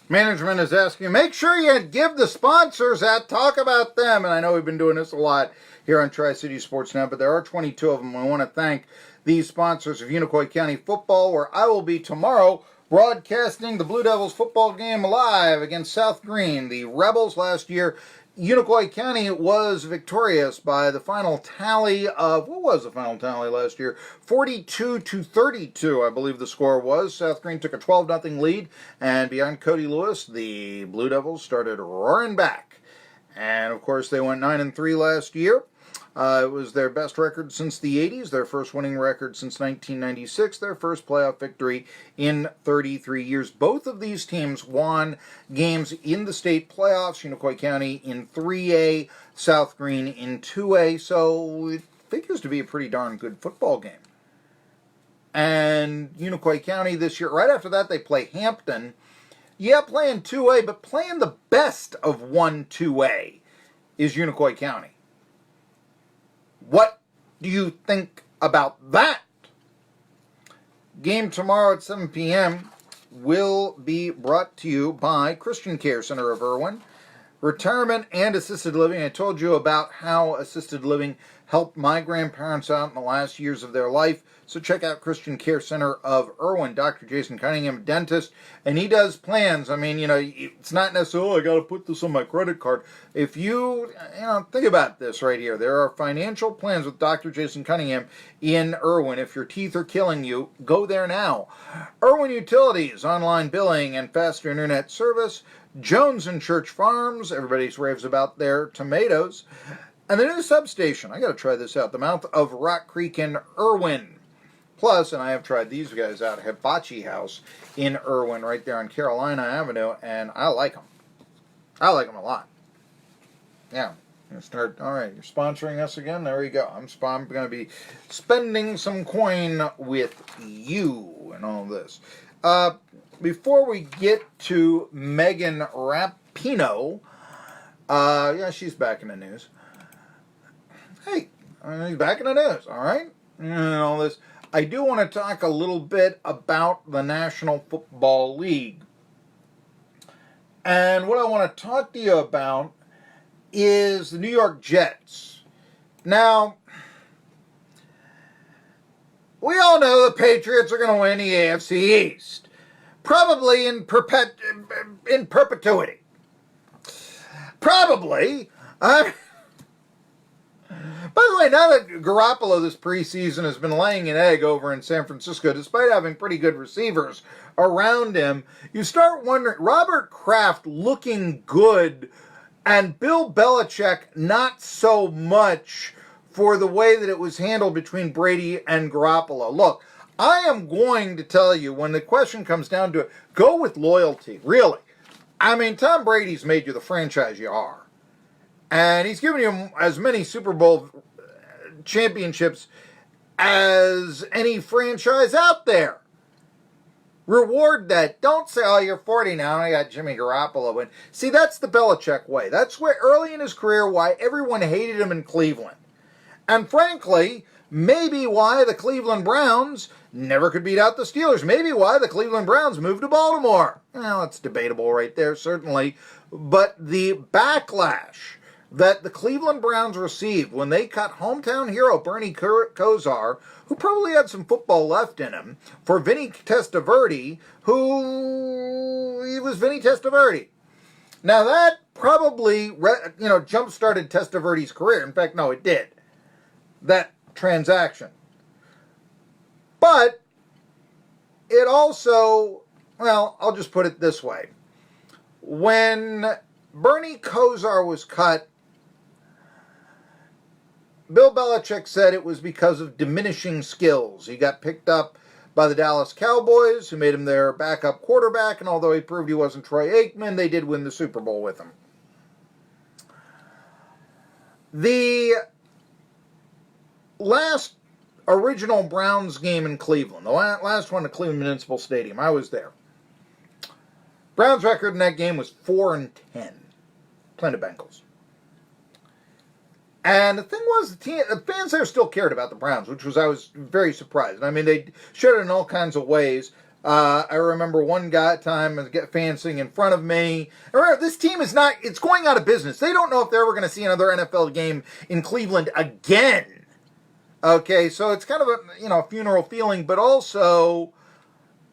Management is asking, make sure you give the sponsors that, talk about them. And I know we've been doing this a lot here on Tri-City Sports now, but there are 22 of them. I want to thank these sponsors of Unicoi County Football, where I will be tomorrow broadcasting the Blue Devils football game live against South Green. The Rebels last year, Unicoi County was victorious by the final tally of, what was the final tally last year? 42-32, I believe the score was. South Green took a 12-0 lead, and beyond Cody Lewis, the Blue Devils started roaring back. And, of course, they went 9-3 last year. It was their best record since the 80s, their first winning record since 1996, their first playoff victory in 33 years. Both of these teams won games in the state playoffs, Unicoi County in 3A, South Green in 2A, so it figures to be a pretty darn good football game. And Unicoi County this year, right after that they play Hampton. Yeah, playing 2A, but playing the best of 1-2A is Unicoi County. What do you think about that? Game tomorrow at 7 p.m. will be brought to you by Christian Care Center of Irwin. Retirement and assisted living. I told you about how assisted living helped my grandparents out in the last years of their life. So check out Christian Care Center of Irwin. Dr. Jason Cunningham, dentist, and he does plans. I mean, it's not necessarily, I got to put this on my credit card. If you think about this right here. There are financial plans with Dr. Jason Cunningham in Irwin. If your teeth are killing you, go there now. Irwin Utilities, online billing and faster internet service. Jones and Church Farms, everybody raves about their tomatoes. And the new substation, I got to try this out, the mouth of Rock Creek in Irwin. Plus, and I have tried these guys out, Hibachi House in Irwin, right there on Carolina Avenue, and I like them. I like them a lot. Yeah. All right, you're sponsoring us again? There you go. I'm going to be spending some coin with you and all this. Before we get to Megan Rapinoe, yeah, she's back in the news. Hey, he's back in the news, all right? And all this. I do want to talk a little bit about the National Football League. And what I want to talk to you about is the New York Jets. Now, we all know the Patriots are going to win the AFC East. Probably in perpetuity. Probably. By the way, now that Garoppolo this preseason has been laying an egg over in San Francisco, despite having pretty good receivers around him, you start wondering, Robert Kraft looking good, and Bill Belichick not so much for the way that it was handled between Brady and Garoppolo. Look, I am going to tell you, when the question comes down to it, go with loyalty, really. I mean, Tom Brady's made you the franchise you are. And he's given you as many Super Bowl championships as any franchise out there. Reward that. Don't say, oh, you're 40 now, and I got Jimmy Garoppolo. And see, that's the Belichick way. That's where early in his career why everyone hated him in Cleveland. And frankly, maybe why the Cleveland Browns never could beat out the Steelers. Maybe why the Cleveland Browns moved to Baltimore. Well, that's debatable right there, certainly. But the backlash that the Cleveland Browns received when they cut hometown hero Bernie Kosar, who probably had some football left in him, for Vinny Testaverde, he was Vinny Testaverde. Now that probably, jump-started Testaverde's career. In fact, no, it did. That transaction. But it also, well, I'll just put it this way. When Bernie Kosar was cut, Bill Belichick said it was because of diminishing skills. He got picked up by the Dallas Cowboys, who made him their backup quarterback, and although he proved he wasn't Troy Aikman, they did win the Super Bowl with him. The last original Browns game in Cleveland, the last one at Cleveland Municipal Stadium, I was there. Browns' record in that game was 4-10, playing the Bengals. And the thing was, the fans there still cared about the Browns, I was very surprised. I mean, they showed it in all kinds of ways. I remember one time fans sitting in front of me. Remember, this team it's going out of business. They don't know if they're ever going to see another NFL game in Cleveland again. Okay, so it's kind of a funeral feeling, but also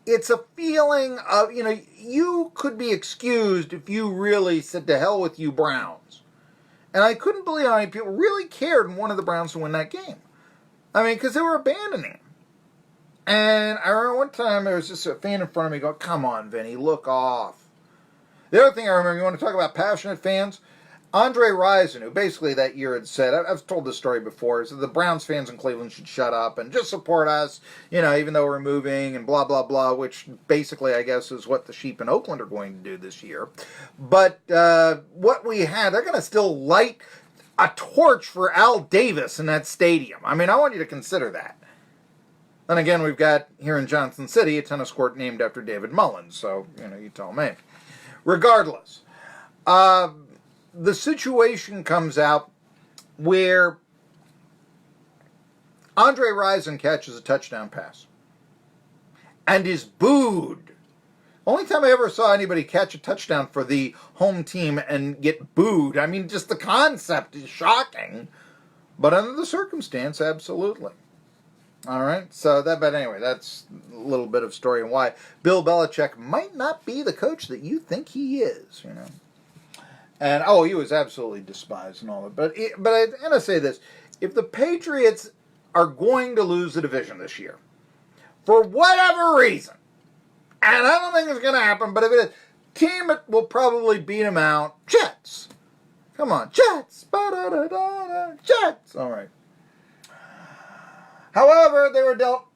it's a feeling of, you could be excused if you really said to hell with you Browns. And I couldn't believe how many people really cared and wanted the Browns to win that game. I mean, because they were abandoning him. And I remember one time there was just a fan in front of me going, come on, Vinny, look off. The other thing I remember, you want to talk about passionate fans? Andre Rison, who basically that year had said, I've told this story before, so the Browns fans in Cleveland should shut up and just support us, even though we're moving and blah, blah, blah, which basically I guess is what the sheep in Oakland are going to do this year. But what we had, they're going to still light a torch for Al Davis in that stadium. I mean, I want you to consider that. Then again, we've got here in Johnson City a tennis court named after David Mullins, so, you tell me. Regardless, the situation comes out where Andre Rison catches a touchdown pass and is booed. Only time I ever saw anybody catch a touchdown for the home team and get booed. I mean, just the concept is shocking. But under the circumstance, absolutely. All right, but anyway, that's a little bit of story and why Bill Belichick might not be the coach that you think he is, And, he was absolutely despised and all that. But I'm going to say this. If the Patriots are going to lose the division this year, for whatever reason, and I don't think it's going to happen, but if it is, team that will probably beat them out, Jets. Come on, Jets. Ba-da-da-da-da, Jets. All right. However, they were dealt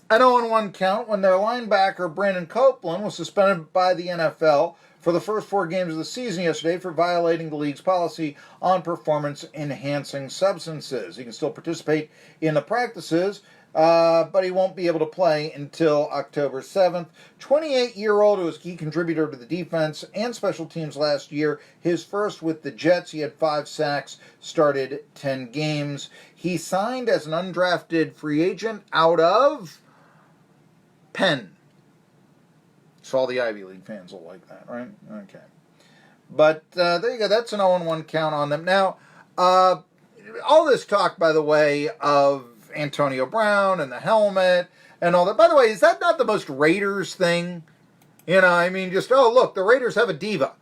an 0-1 count when their linebacker, Brandon Copeland, was suspended by the NFL for the first 4 games of the season yesterday for violating the league's policy on performance-enhancing substances. He can still participate in the practices, but he won't be able to play until October 7th. 28-year-old who was a key contributor to the defense and special teams last year. His first with the Jets. He had 5 sacks, started 10 games. He signed as an undrafted free agent out of Penn. So all the Ivy League fans will like that, right? Okay. But there you go. That's an 0-1 count on them. Now, all this talk, by the way, of Antonio Brown and the helmet and all that. By the way, is that not the most Raiders thing? Look, the Raiders have a diva.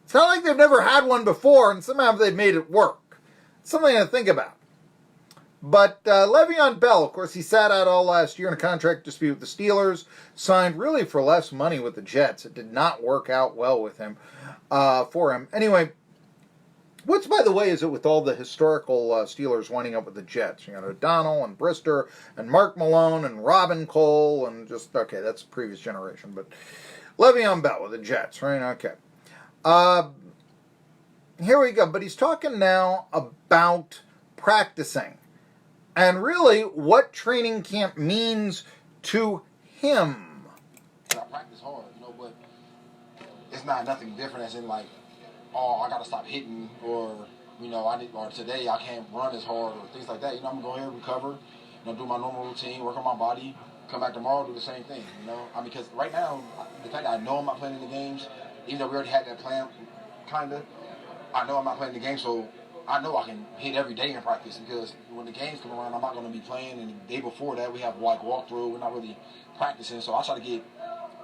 It's not like they've never had one before and somehow they've made it work. It's something to think about. But Le'Veon Bell, of course, he sat out all last year in a contract dispute with the Steelers, signed really for less money with the Jets. It did not work out well with him, for him. Anyway, what's, by the way, is it with all the historical Steelers winding up with the Jets? O'Donnell and Brister and Mark Malone and Robin Cole and okay, that's the previous generation. But Le'Veon Bell with the Jets, right? Okay. Here we go. But he's talking now about practicing. And really, what training camp means to him. I practice hard, but it's not nothing different as in I gotta stop hitting, or or today I can't run as hard, or things like that. I'm gonna go ahead and recover, do my normal routine, work on my body, come back tomorrow, do the same thing. Because right now, the fact that I know I'm not playing in the games, even though we already had that plan, kinda, I know I'm not playing the game, so I know I can hit every day in practice, because when the games come around, I'm not going to be playing, and the day before that, we have walkthrough. We're not really practicing, so I try to get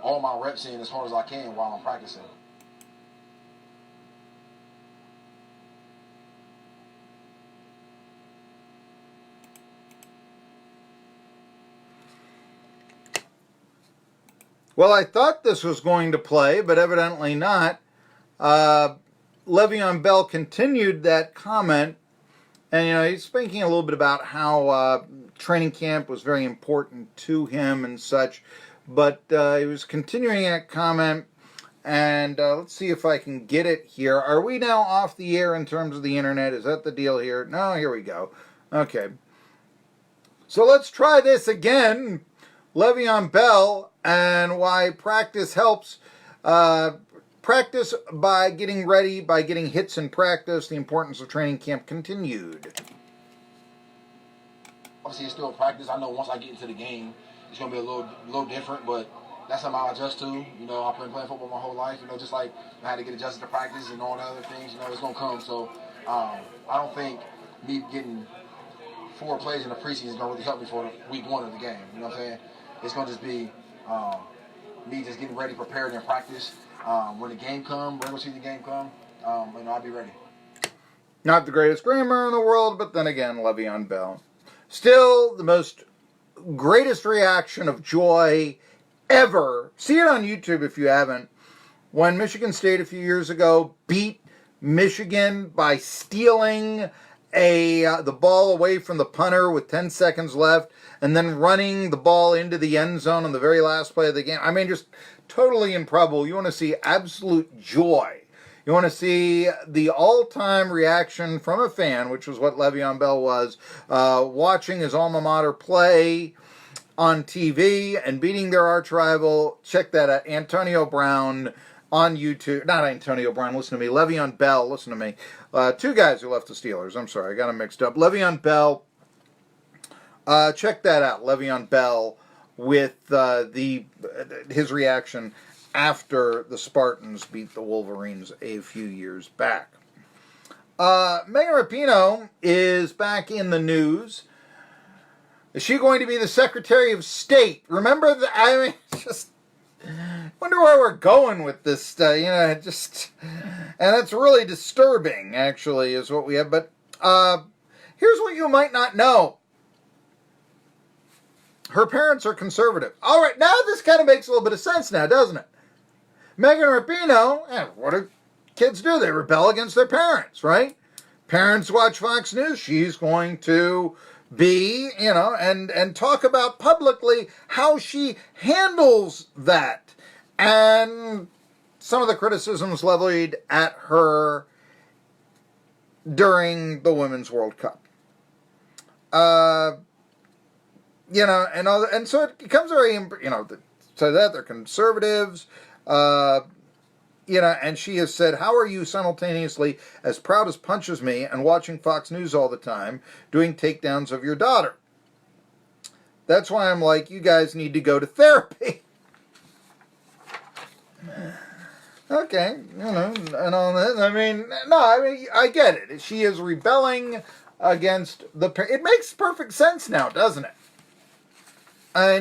all my reps in as hard as I can while I'm practicing. Well, I thought this was going to play, but evidently not. Le'Veon Bell continued that comment, and he's speaking a little bit about how training camp was very important to him and such, but he was continuing that comment, and let's see if I can get it here. Are we now off the air in terms of the internet? Is that the deal here? No, here we go. Okay. So let's try this again. Le'Veon Bell and why practice helps. Practice by getting ready, by getting hits in practice. The importance of training camp continued. Obviously, it's still practice. I know once I get into the game, it's going to be a little different, but that's something I'll adjust to. You know, I've been playing football my whole life. You know, just like I had to get adjusted to practice and all the other things. You know, it's going to come. So I don't think me getting 4 plays in the preseason is going to really help me for week 1 of the game. You know what I'm saying? It's going to just be me just getting ready, prepared in practice. When the game comes, regular season game comes, you know, I'll be ready. Not the greatest grammar in the world, but then again, Le'Veon Bell. Still the greatest reaction of joy ever. See it on YouTube if you haven't. When Michigan State a few years ago beat Michigan by stealing the ball away from the punter with 10 seconds left and then running the ball into the end zone on the very last play of the game. I mean, just totally improbable. You want to see absolute joy. You want to see the all-time reaction from a fan, which was what Le'Veon Bell was, watching his alma mater play on TV and beating their arch rival. Check that out. Antonio Brown on YouTube. Not Antonio Brown, listen to me. Le'Veon Bell, listen to me. 2 guys who left the Steelers. I'm sorry, I got them mixed up. Le'Veon Bell. Check that out. Le'Veon Bell with his reaction after the Spartans beat the Wolverines a few years back. Megan Rapinoe is back in the news. Is she going to be the Secretary of State? Remember that? I mean, just wonder where we're going with this. And it's really disturbing, actually, is what we have. But here's what you might not know. Her parents are conservative. All right, now this kind of makes a little bit of sense now, doesn't it? Megan Rapinoe, what do kids do? They rebel against their parents, right? Parents watch Fox News. She's going to be, and talk about publicly how she handles that. And some of the criticisms leveled at her during the Women's World Cup. And so it becomes very, so that they're conservatives, and she has said, how are you simultaneously as proud as punches me and watching Fox News all the time, doing takedowns of your daughter? That's why I'm like, you guys need to go to therapy. Okay, and all that. I get it. She is rebelling against it makes perfect sense now, doesn't it?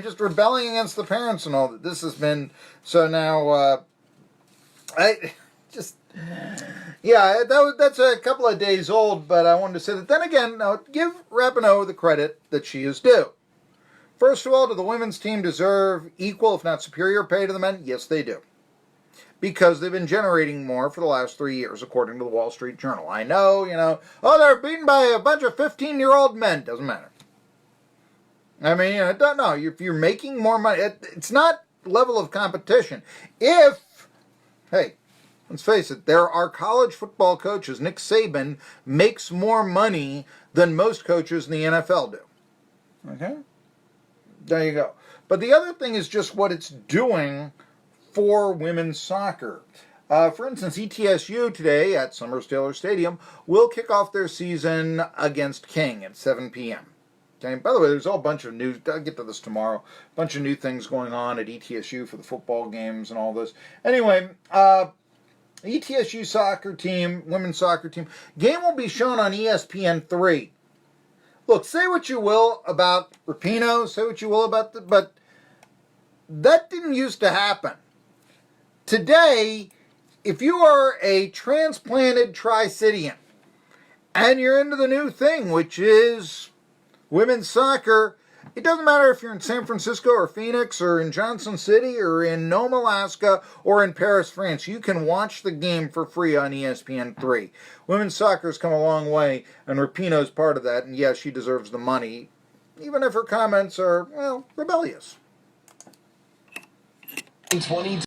Just rebelling against the parents and all that. This has been, so now, that's a couple of days old, but I wanted to say that. Then again, now, give Rapinoe the credit that she is due. First of all, do the women's team deserve equal, if not superior, pay to the men? Yes, they do. Because they've been generating more for the last 3 years, according to the Wall Street Journal. I know, they're beaten by a bunch of 15-year-old men. Doesn't matter. I mean, I don't know. If you're making more money, it's not level of competition. Hey, let's face it, there are college football coaches. Nick Saban makes more money than most coaches in the NFL do. Okay? There you go. But the other thing is just what it's doing for women's soccer. For instance, ETSU today at Summers Taylor Stadium will kick off their season against King at 7 p.m. Okay. By the way, there's a whole bunch of news. I'll get to this tomorrow. A bunch of new things going on at ETSU for the football games and all this. Anyway, ETSU soccer team, women's soccer team, game will be shown on ESPN3. Look, say what you will about Rapinoe, say what you will about but that didn't used to happen. Today, if you are a transplanted Tri-Citian and you're into the new thing, which is women's soccer, it doesn't matter if you're in San Francisco or Phoenix or in Johnson City or in Nome, Alaska or in Paris, France. You can watch the game for free on ESPN3. Women's soccer has come a long way, and Rapinoe's part of that, and yes, she deserves the money, even if her comments are, rebellious. 20